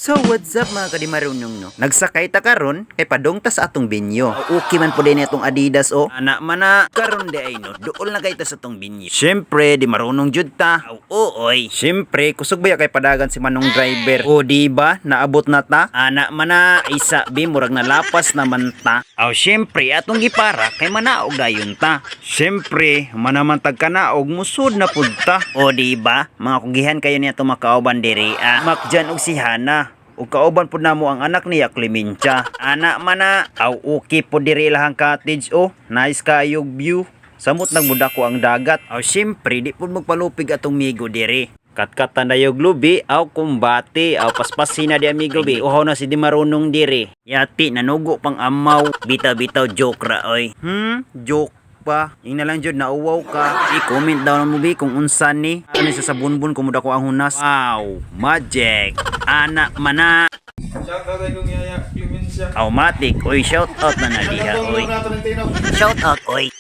So what's up mga kadimarunong no? Nagsakay ta karon kay padong ta sa atong binyo. Okay man po din itong Adidas o. Anak man na karon di ay no. Duol na kay ta sa atong binyo. Syempre di marunong jud ta. Oy. Syempre kusog ba kay padagan si manong driver. O di ba naabot na ta? Anak man na isa bi murag nalapas naman ta. Syempre atong gipara kay manaog dayon ta. Syempre manaman tagkanaog musud na pud ta. O di ba mga kugihan kayo niya to makauban diri. Makjan og si Hana. O kauban po na mo ang anak niya Clemencia. Anak man na, okay po diri lahang cottage o. Nice kayog view. Samot nagbudak ko ang dagat. Siyempre di po magpalupig atong migo diri. Katkatan na yung lubi, kumbati, paspasin na di amigo bi. Uhaw na si di marunong diri. Yati, nanugo pang amaw. Bitaw-bitaw joke ra oy. Joke pa. Yung nalang jud nauwaw ka. I-comment daw na mo bi kung unsan ni. Ano sa sabunbun kumuda ko ang hunas. Wow, magic. Anak mana. Shout out kong Yaya Clemencia. Matik, oy shout out na naliha oy. Shout out oy.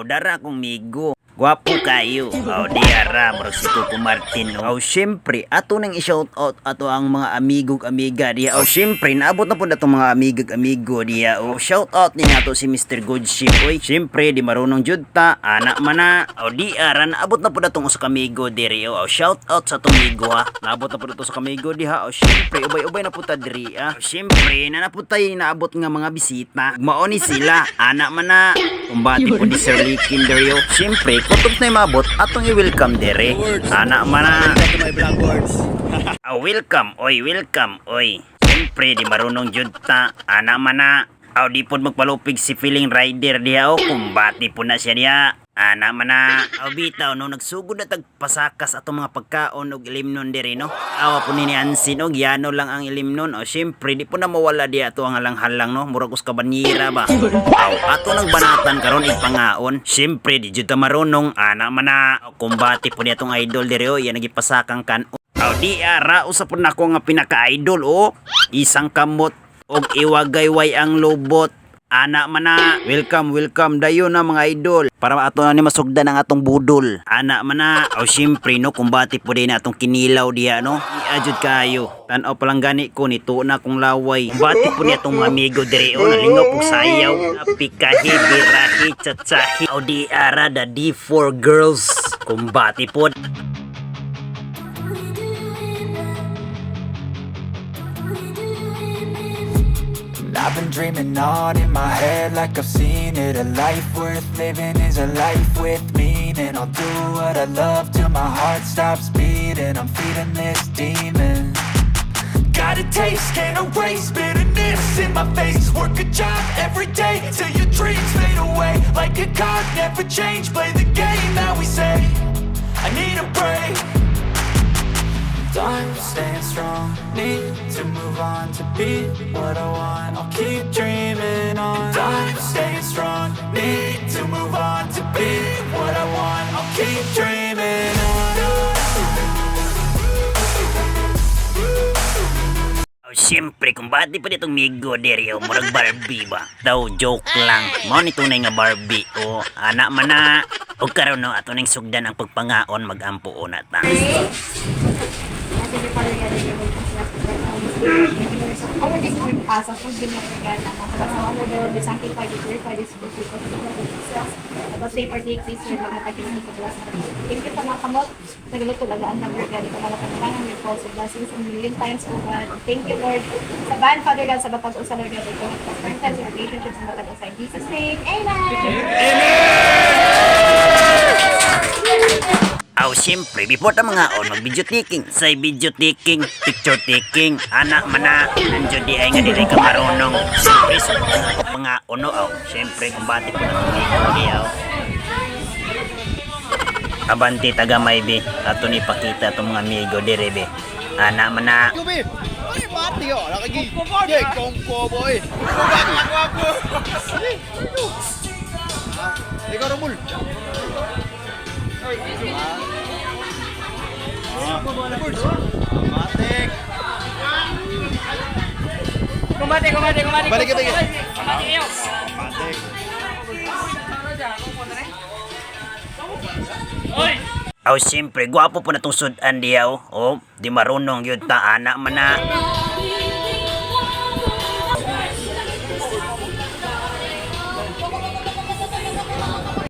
Dara kong migo. Gwapo kayo. Diara bro si Coco Martin. Syempre ato nang i-shout out ato ang mga amigog amiga diha. Syempre naabot na pud atong mga amigog amigo diha. Shout out ni nato si Mr. Good Ship oy. Syempre di marunong jud ta. Anak man na. Diara naabot na pud atong usa ka amigo diri. Shout out sa atong migo ha. Naabot na pud ato sa kamigo diha. Syempre ubay-ubay na pud ta diri ha. Syempre nanapud tay naabot nga mga bisita. Mao ni sila. Anak man na. Kumbati po di Sir Likin diri. Syempre kutob na mabot atong i-welcome dere. Anak man na. Welcome oy. Siyempre di marunong jud ta. Anak man na. Di pod magpalupig si feeling rider diha kumbati po na siya diha. Anak man na. Bitaw no nagsugod na tagpasakas atong mga pagkaon og ilimnon diri no. Awa po ni Ansin og yano lang ang ilimnon. Siyempre di po na mawala diha ato ang halang-halang no. Murag us ka banyera ba. Ato nang banatan karon igpangaon. Siyempre di jud ta marunong. Anak man na. Kumbati po ni atong idol diri yan nagipasakang kan. Diara usa po nako nga pinaka-idol Isang kamot og iwagayway ang lubot. Anak man na. Welcome dayon na mga idol. Para ato na ni masugdan ang atong budol. Anak man na. Siyempre no kumbati po din atong kinilaw diha no. Iajud kayo. Tan-aw palang gani ko nito na kong laway. Kumbati po ni atong amigo diri nalingaw po sayaw. Pikahi birahi tsatsahi. Diara the D4 girls. Kumbati po. I've been dreaming on in my head like I've seen it. A life worth living is a life with meaning. I'll do what I love till my heart stops beating. I'm feeding this demon. Got a taste, can't erase bitterness in my face. Work a job every day till your dreams fade away. Like a card, never change, play the game that we say. I need a break. I'm staying strong, need to move on to be what I want. I'll keep dreaming on. I'm staying strong, need to move on to be what I want. I'll keep dreaming on. Siyempre kumbati pa ditong migo diri murag Barbie ba. Daw joke lang. Mao ni tunay nga Barbie anak man na. Og karon no ato ning sugdan ang pagpangaon magampo na ta. Sa food din yung regala mo. Kasama mo daw din sa akin pa dito pa dito ko. Tapos say party please with mga taginig ko plus. Thank you sa mga kamot. Nagluto lagaan ng regalo ko mga kailangan with false blessings a million times oh God. Thank you Lord. Sa ban Father God sa batag usa Lord God ko. Strengthen your relationships sa batag usa in Jesus name. Amen. Siyempre, before ta mga mag-video taking, say video taking, picture taking, anak man na, nandiyo di ay nga di ka marunong. Siyempre, sa mga siyempre, kumbati po na tumigo diya, Abanti, taga may be, ato ni pakita itong mga amigo dire be. Anak man na. Uy, mati nakagi. Jay, kongko boy. Ako. Ikaw Romul. Matik. Kumate. Balik. Kumate kayo. Matik. Aw, siyempre, gwapo po na tong sudan diyaw. Oh, di marunong yun ta, anak man na.